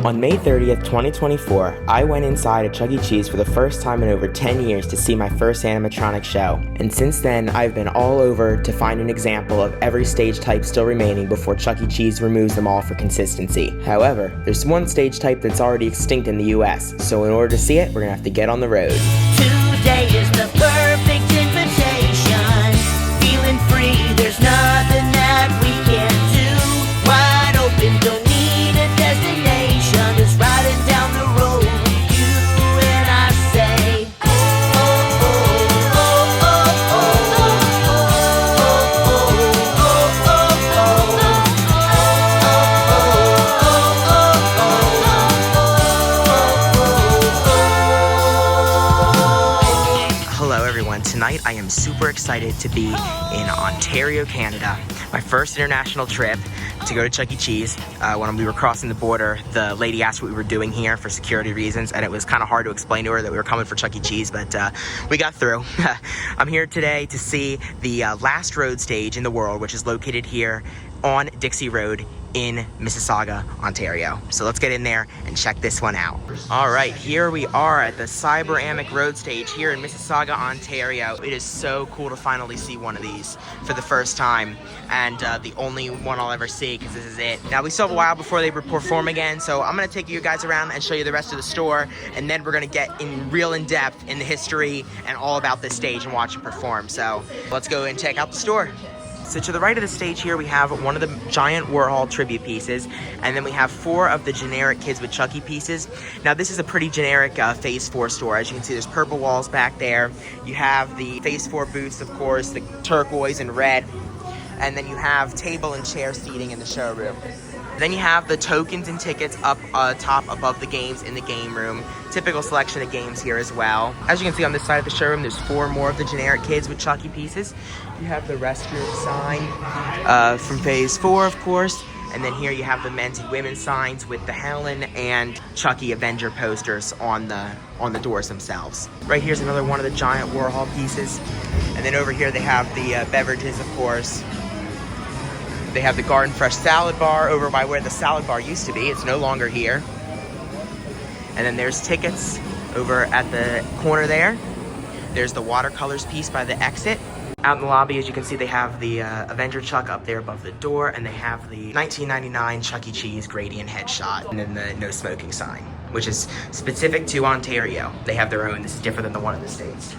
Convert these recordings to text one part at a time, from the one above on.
On May 30th, 2024, I went inside a Chuck E. Cheese for the first time in over 10 years to see my first animatronic show. And since then, I've been all over to find an example of every stage type still remaining before Chuck E. Cheese removes them all for consistency. However, there's one stage type that's already extinct in the US, so in order to see it, we're gonna have to get on the road. Today is the perfect invitation. Feeling free, there's nothing that we can't do. Wide open, don't need a destination. Just riding down the road with you and I say, oh, oh, oh, oh, oh, oh, Hello everyone, tonight I am super excited to be in Ontario, Canada. My first international trip to go to Chuck E. Cheese. When we were crossing the border, the lady asked what we were doing here for security reasons, and it was kind of hard to explain to her that we were coming for Chuck E. Cheese, but we got through. I'm here today to see the last road stage in the world, which is located here on Dixie Rd in Mississauga, Ontario. So let's get in there and check this one out. All right, here we are at the Cyberamic Road Stage here in Mississauga, Ontario. It is so cool to finally see one of these for the first time, and the only one I'll ever see, because this is it. Now, we still have a while before they perform again, so I'm gonna take you guys around and show you the rest of the store, and then we're gonna get in depth in the history and all about this stage and watch it perform. So let's go and check out the store. So to the right of the stage here, we have one of the giant Warhol tribute pieces, and then we have 4 of the generic Kids with Chucky pieces. Now this is a pretty generic Phase 4 store. As you can see, there's purple walls back there. You have the Phase 4 booths, of course, the turquoise and red, and then you have table and chair seating in the showroom. Then you have the tokens and tickets up top above the games in the game room. Typical selection of games here as well. As you can see on this side of the showroom, there's 4 more of the generic Kids with Chucky pieces. You have the restroom sign from Phase 4, of course. And then here you have the men's and women's signs with the Helen and Chucky Avenger posters on the doors themselves. Right here's another one of the giant Warhol pieces. And then over here they have the beverages, of course. They have the Garden Fresh salad bar over by where the salad bar used to be. It's no longer here. And then there's tickets over at the corner there. There's the watercolors piece by the exit. Out in the lobby, as you can see, they have the Avenger Chuck up there above the door, and they have the 1999 Chuck E. Cheese gradient headshot, and then the no smoking sign, which is specific to Ontario. They have their own. This is different than the one in the States.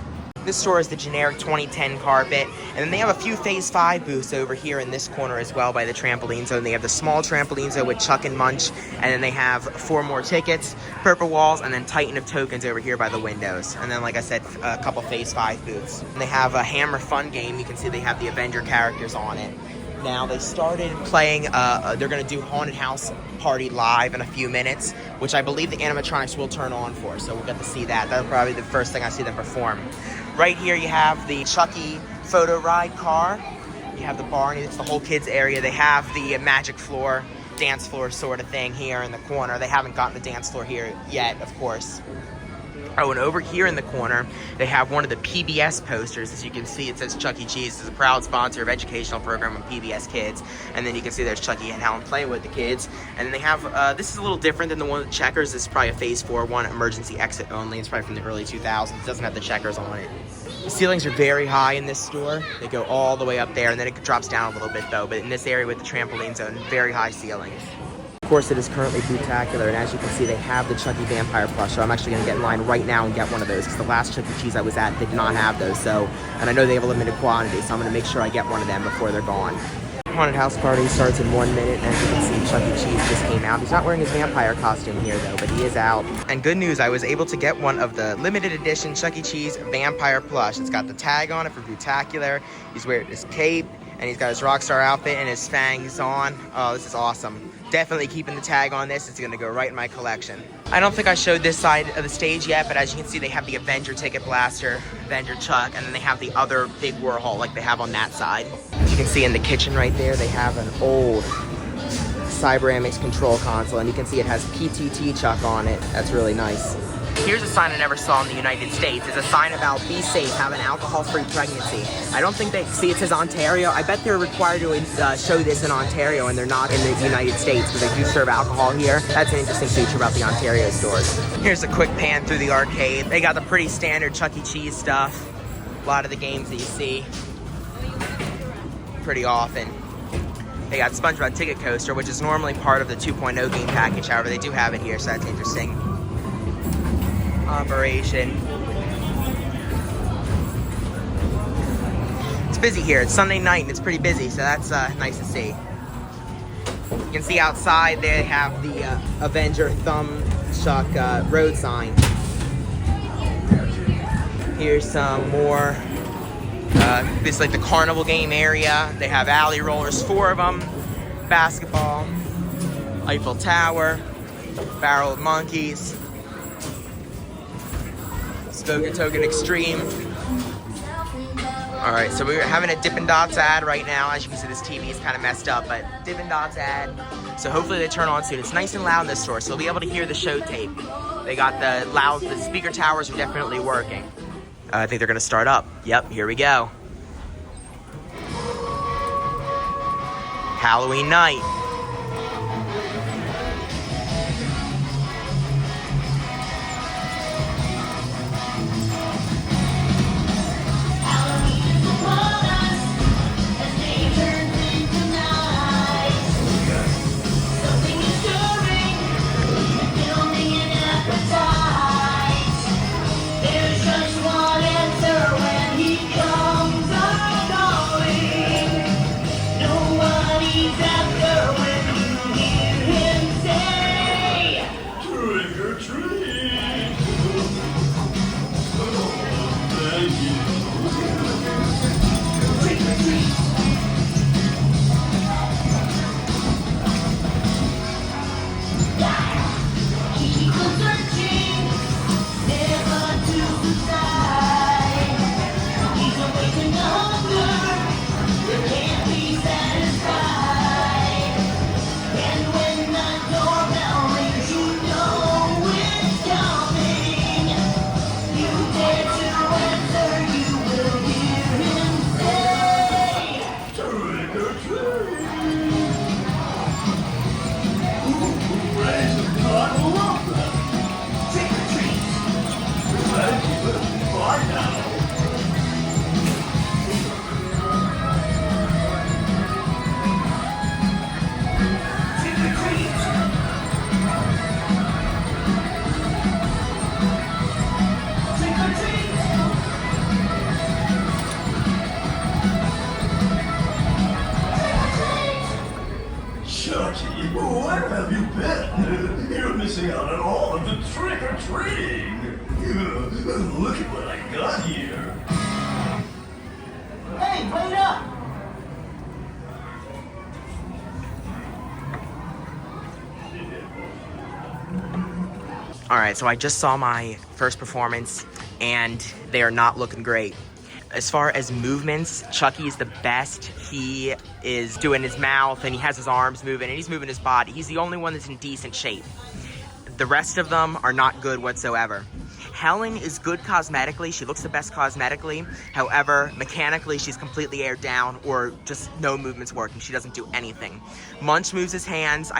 This store is the generic 2010 carpet, and then they have a few Phase 5 booths over here in this corner as well by the trampoline zone. They have the small trampoline zone with Chuck and Munch, and then they have 4 more tickets, purple walls, and then Titan of tokens over here by the windows. And then, like I said, a couple Phase 5 booths. And they have a Hammer Fun game. You can see they have the Avenger characters on it. Now, they started playing, they're going to do Haunted House Party live in a few minutes, which I believe the animatronics will turn on for, so we'll get to see that. That'll probably be the first thing I see them perform. Right here you have the Chucky photo ride car. You have the barn, it's the whole kids area. They have the magic floor, dance floor sort of thing here in the corner. They haven't gotten the dance floor here yet, of course. Oh, and over here in the corner, they have one of the PBS posters. As you can see, it says Chuck E. Cheese is a proud sponsor of educational program on PBS Kids. And then you can see there's Chucky and Helen playing with the kids. And then they have, this is a little different than the one with the checkers. This is probably a Phase 4 one, emergency exit only. It's probably from the early 2000s. It doesn't have the checkers on it. The ceilings are very high in this store. They go all the way up there, and then it drops down a little bit though. But in this area with the trampoline zone, very high ceilings. Of course, it is currently Bootacular, and as you can see, they have the Chucky Vampire plush, so I'm actually going to get in line right now and get one of those, because the last Chuck E. Cheese I was at did not have those, so, and I know they have a limited quantity, so I'm going to make sure I get one of them before they're gone. Haunted House Party starts in 1 minute, and as you can see, Chuck E. Cheese just came out. He's not wearing his vampire costume here, though, but he is out. And good news, I was able to get one of the limited edition Chuck E. Cheese Vampire plush. It's got the tag on it for Bootacular. He's wearing his cape, and he's got his Rockstar outfit and his fangs on. Oh, this is awesome. Definitely keeping the tag on this. It's going to go right in my collection. I don't think I showed this side of the stage yet, but as you can see, they have the Avenger Ticket Blaster, Avenger Chuck, and then they have the other big Warhol like they have on that side. As you can see in the kitchen right there, they have an old Cyberamics control console, and you can see it has PTT Chuck on it. That's really nice. Here's a sign I never saw in the United States. It's a sign about be safe, have an alcohol-free pregnancy. I don't think see, it says Ontario. I bet they're required to show this in Ontario and they're not in the United States because they do serve alcohol here. That's an interesting feature about the Ontario stores. Here's a quick pan through the arcade. They got the pretty standard Chuck E. Cheese stuff. A lot of the games that you see pretty often. They got SpongeBob Ticket Coaster, which is normally part of the 2.0 game package. However, they do have it here, so that's interesting. Operation. It's busy here. It's Sunday night and it's pretty busy, so that's nice to see. You can see outside they have the Avenger Thumb Chuck road sign. Here's some more. This is like the carnival game area. They have alley rollers, 4 of them, basketball, Eiffel Tower, Barrel of Monkeys, Spoken Token Extreme. Alright, so we're having a Dippin' Dots ad right now. As you can see, this TV is kind of messed up, but Dippin' Dots ad. So hopefully they turn on soon. It's nice and loud in this store, so we'll be able to hear the show tape. They got the speaker towers are definitely working. I think they're gonna start up. Yep, here we go. Halloween night. Where have you been? You're missing out on all of the trick-or-treating. Look at what I got here. Hey, wait up! Alright, so I just saw my first performance, and they are not looking great. As far as movements, Chucky is the best. He is doing his mouth, and he has his arms moving, and he's moving his body. He's the only one that's in decent shape. The rest of them are not good whatsoever. Helen is good cosmetically. She looks the best cosmetically. However, mechanically, she's completely aired down or just no movement's working. She doesn't do anything. Munch moves his hands.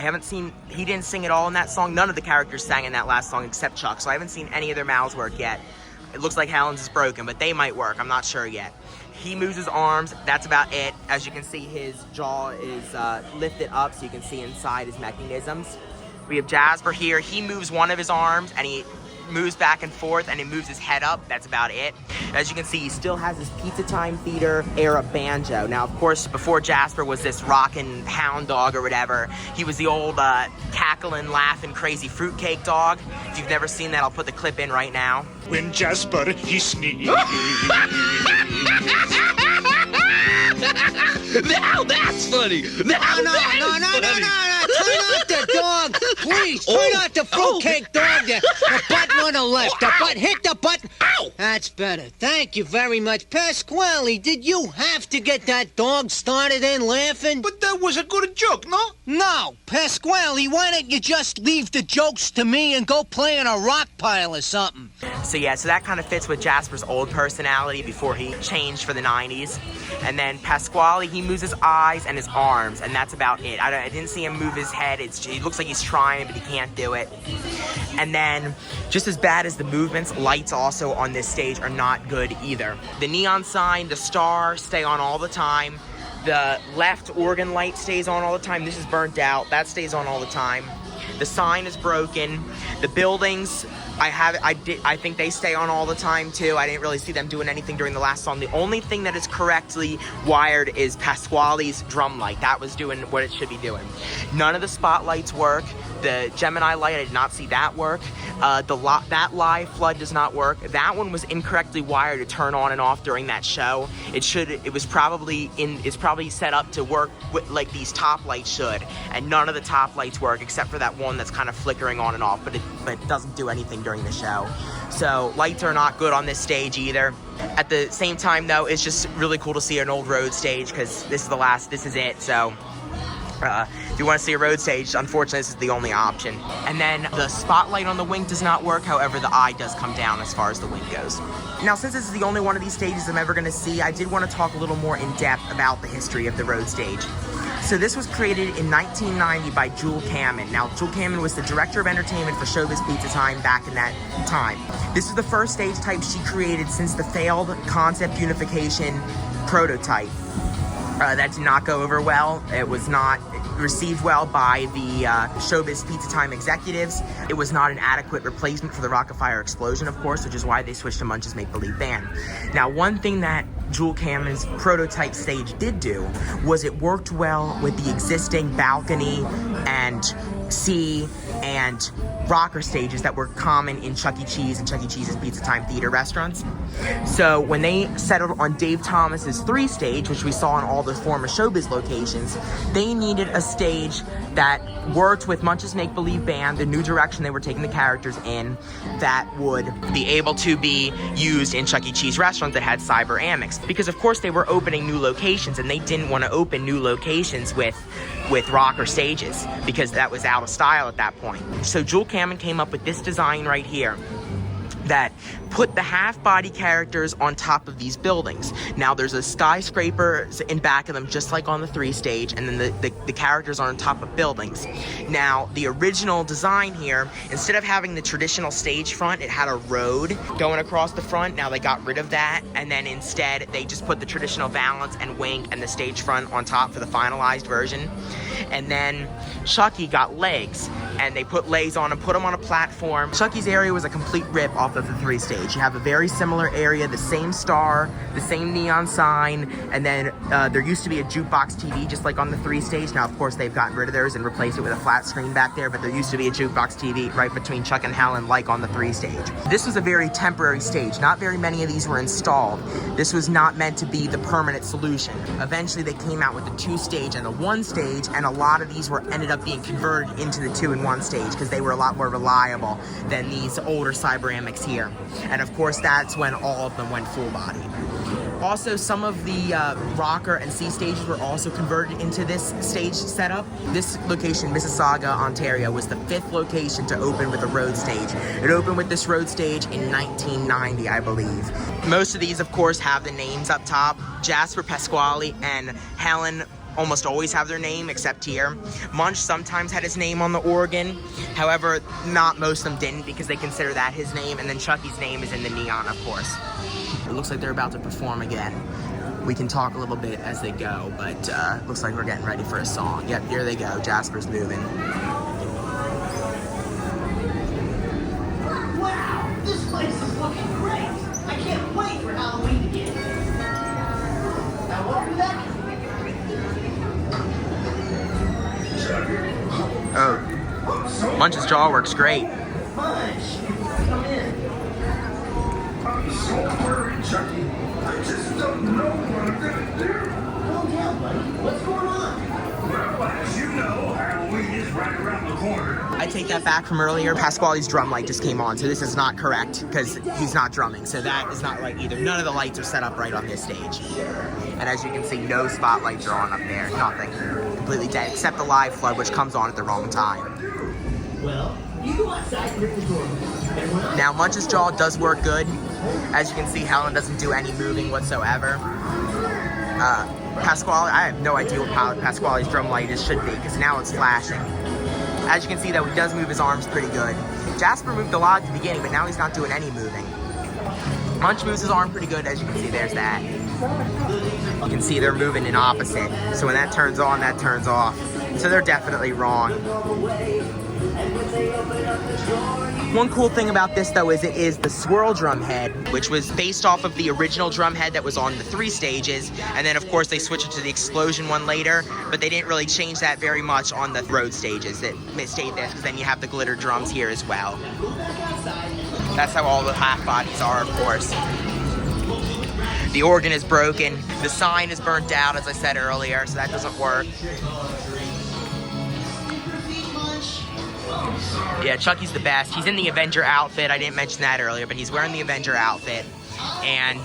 He didn't sing at all in that song. None of the characters sang in that last song except Chuck, so I haven't seen any of their mouths work yet. It looks like Helen's is broken, but they might work. I'm not sure yet. He moves his arms. That's about it. As you can see, his jaw is lifted up so you can see inside his mechanisms. We have Jasper here. He moves one of his arms, and he moves back and forth, and he moves his head up. That's about it. As you can see, he still has his Pizza Time Theater era banjo. Now, of course, before Jasper was this rockin' hound dog or whatever, he was the old cackling, laughing, crazy fruitcake dog. If you've never seen that, I'll put the clip in right now. When Jasper, he sneezed. Now that's funny. Now No, turn off the dog. Please, turn off the fruitcake dog there. The button on the left. The button. Hit the button. Ow! That's better. Thank you very much. Pasquale, did you have to get that dog started in laughing? But that was a good joke, no? No. Pasquale, why don't you just leave the jokes to me and go play in a rock pile or something? So yeah, so that kind of fits with Jasper's old personality before he changed for the 90s. And then Pasquale, he moves his eyes and his arms, and that's about it. I didn't see him move his head. It looks like he's trying, but he can't do it. And then, just as bad as the movements, lights also on this stage are not good either. The neon sign, the star stay on all the time. The left organ light stays on all the time. This is burnt out. That stays on all the time. The sign is broken. The buildings, I think they stay on all the time too. I didn't really see them doing anything during the last song. The only thing that is correctly wired is Pasquale's drum light. That was doing what it should be doing. None of the spotlights work. The Gemini light, I did not see that work. That live flood does not work. That one was incorrectly wired to turn on and off during that show. It's probably set up to work with, like these top lights should, and none of the top lights work except for that one that's kind of flickering on and off, but it doesn't do anything during the show. So lights are not good on this stage either. At the same time though, it's just really cool to see an old road stage because this is it, so if you want to see a road stage, unfortunately this is the only option. And then the spotlight on the wing does not work, however the eye does come down as far as the wing goes. Now since this is the only one of these stages I'm ever going to see, I did want to talk a little more in depth about the history of the road stage. So this was created in 1990 by Jewel Cameron. Now Jewel Cameron was the director of entertainment for Showbiz Pizza Time back in that time. This was the first stage type she created since the failed concept unification prototype. That did not go over well. It was not received well by the Showbiz Pizza Time executives. It was not an adequate replacement for the Rock-afire Explosion, of course, which is why they switched to Munch's Make Believe Band. Now, one thing that Jewel Cameron's prototype stage did do was it worked well with the existing balcony and C and rocker stages that were common in Chuck E. Cheese and Chuck E. Cheese's Pizza Time theater restaurants. So when they settled on Dave Thomas's 3 stage, which we saw in all the former Showbiz locations, they needed a stage that worked with Munch's Make Believe Band, the new direction they were taking the characters in, that would be able to be used in Chuck E. Cheese restaurants that had cyber amex. Because of course they were opening new locations and they didn't want to open new locations with rocker stages because that was out of style at that point. So Jewel Cameron came up with this design right here that put the half-body characters on top of these buildings. Now there's a skyscraper in back of them just like on the 3 stage, and then the characters are on top of buildings. Now the original design here, instead of having the traditional stage front, it had a road going across the front. Now they got rid of that, and then instead they just put the traditional valance and wing and the stage front on top for the finalized version. And then Chucky got legs, and they put legs on and put them on a platform. Chucky's area was a complete rip off of the 3 stage. You have a very similar area, the same star, the same neon sign, and then there used to be a jukebox TV just like on the 3 stage. Now of course they've gotten rid of theirs and replaced it with a flat screen back there, but there used to be a jukebox TV right between Chuck and Helen like on the 3 stage. This was a very temporary stage. Not very many of these were installed. This was not meant to be the permanent solution. Eventually they came out with the 2 stage and the 1 stage, and a lot of these ended up being converted into the 2 and 1 stage because they were a lot more reliable than these older cyber amex here. And of course that's when all of them went full body. Also, some of the rocker and C stages were also converted into this stage setup. This location, Mississauga, Ontario, was the 5th location to open with a road stage. It opened with this road stage in 1990, I believe. Most of these, of course, have the names up top. Jasper, Pasquale, and Helen almost always have their name, except here. Munch sometimes had his name on the organ. However, not most of them didn't because they consider that his name, and then Chucky's name is in the neon, of course. It looks like they're about to perform again. We can talk a little bit as they go, but looks like we're getting ready for a song. Yep, here they go. Jasper's moving. Wow, this place is looking great. I can't wait for Halloween to get here. Now what is that? Oh, Munch's jaw works great. Munch, come in. I'm so worried, Chucky. I just don't know what I'm gonna do. Calm down, buddy. know Halloween is right around the corner. I take that back from earlier. Pasquale's drum light just came on, so this is not correct because he's not drumming. So that is not right either. None of the lights are set up right on this stage. And as you can see, no spotlights are on up there. Nothing. Completely dead, except the live flood, which comes on at the wrong time. Well, you go outside and rip the door. Now, Munch's jaw does work good. As you can see, Helen doesn't do any moving whatsoever. Pasquale, I have no idea what Pasquale's drum light should be, because now it's flashing. As you can see, though, he does move his arms pretty good. Jasper moved a lot at the beginning, but now he's not doing any moving. Munch moves his arm pretty good, as you can see, there's that. You can see they're moving in opposite. So when that turns on, that turns off. So they're definitely wrong. One cool thing about this, though, is it is the swirl drum head, which was based off of the original drum head that was on the 3 stages. And then, of course, they switched it to the explosion one later, but they didn't really change that very much on the road stages. It stayed this, because then you have the glitter drums here as well. That's how all the half bodies are, of course. The organ is broken. The sign is burnt out, as I said earlier, so that doesn't work. Yeah, Chucky's the best. He's in the Avenger outfit. I didn't mention that earlier, but he's wearing the Avenger outfit. And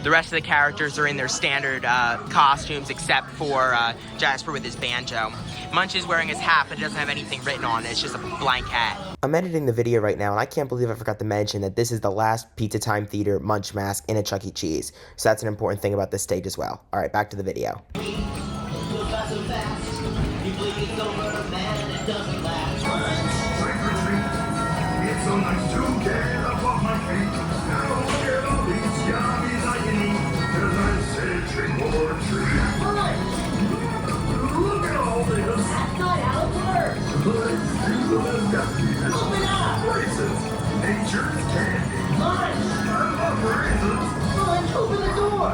the rest of the characters are in their standard costumes, except for Jasper with his banjo. Munch is wearing his hat, but it doesn't have anything written on it. It's just a blank hat. I'm editing the video right now, and I can't believe I forgot to mention that this is the last Pizza Time Theater Munch mask in a Chuck E. Cheese. So that's an important thing about this stage as well. All right, back to the video. It's so nice to get up off my feet. Now look at all these yummies I can eat. 'Cause I said trick or treat. Look at all this. That's not how it works. Let's do the dustiness. Open up. Raisins. Nature's candy. Munch. I love raisins. Munch, open the door.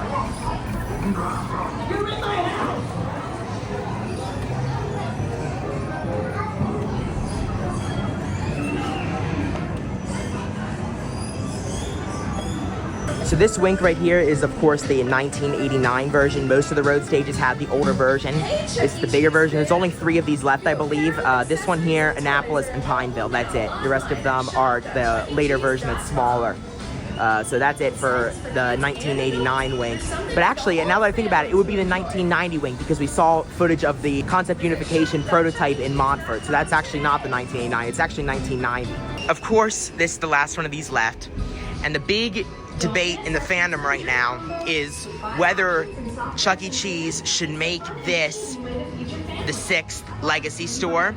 You're in my house. So this wink right here is, of course, the 1989 version. Most of the road stages have the older version. This is the bigger version. There's only 3 of these left, I believe. This one here, Annapolis, and Pineville. That's it. The rest of them are the later version that's smaller. So that's it for the 1989 wink. But actually, now that I think about it, it would be the 1990 wink because we saw footage of the concept unification prototype in Montfort. So that's actually not the 1989. It's actually 1990. Of course, this is the last one of these left. And the big debate in the fandom right now is whether Chuck E. Cheese should make this the 6th Legacy store,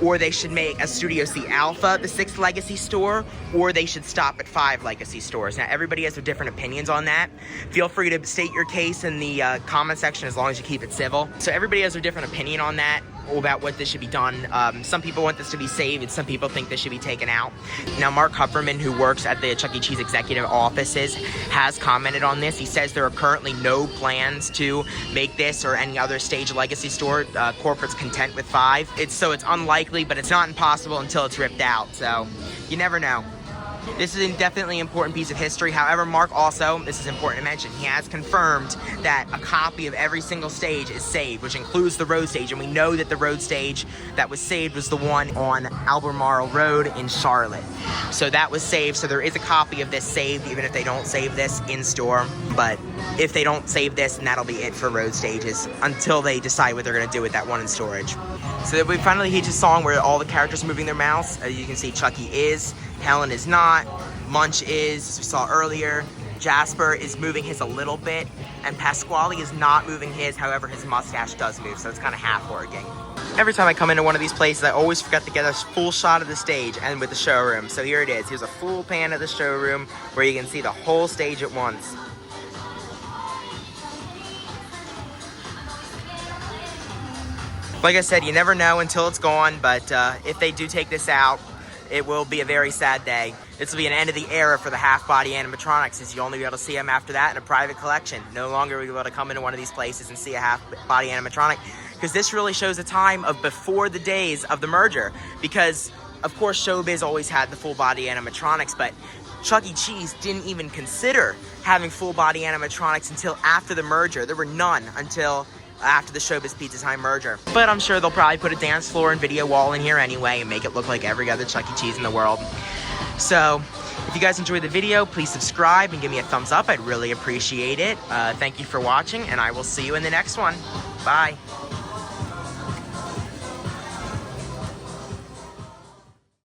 or they should make a Studio C Alpha the 6th Legacy store, or they should stop at 5 Legacy stores. Now, everybody has different opinions on that. Feel free to state your case in the comment section as long as you keep it civil. So everybody has a different opinion on that, about what this should be done. Some people want this to be saved, and some people think this should be taken out. Now, Mark Hupperman, who works at the Chuck E. Cheese executive offices, has commented on this. He says there are currently no plans to make this or any other stage Legacy store. Corporate's content with 5. It's unlikely, but it's not impossible until it's ripped out. So you never know. This is definitely an important piece of history. However, Mark also, this is important to mention, he has confirmed that a copy of every single stage is saved, which includes the road stage. And we know that the road stage that was saved was the one on Albemarle Road in Charlotte. So that was saved. So there is a copy of this saved, even if they don't save this in store. But if they don't save this, then that'll be it for road stages until they decide what they're going to do with that one in storage. So we finally hit a song where all the characters are moving their mouths. As you can see, Chucky is, Helen is not, Munch is, as we saw earlier, Jasper is moving his a little bit, and Pasquale is not moving his, however his mustache does move, so it's kind of half working. Every time I come into one of these places, I always forget to get a full shot of the stage and with the showroom. So here it is. Here's a full pan of the showroom where you can see the whole stage at once. Like I said, you never know until it's gone, but if they do take this out, it will be a very sad day. This will be an end of the era for the half-body animatronics, as you'll only be able to see them after that in a private collection. No longer will you be able to come into one of these places and see a half-body animatronic, because this really shows a time of before the days of the merger. Because, of course, Showbiz always had the full-body animatronics, but Chuck E. Cheese didn't even consider having full-body animatronics until after the merger. There were none until after the Showbiz Pizza Time merger. But I'm sure they'll probably put a dance floor and video wall in here anyway and make it look like every other Chuck E. Cheese in the world. So, if you guys enjoyed the video, please subscribe and give me a thumbs up. I'd really appreciate it. Thank you for watching, and I will see you in the next one. Bye.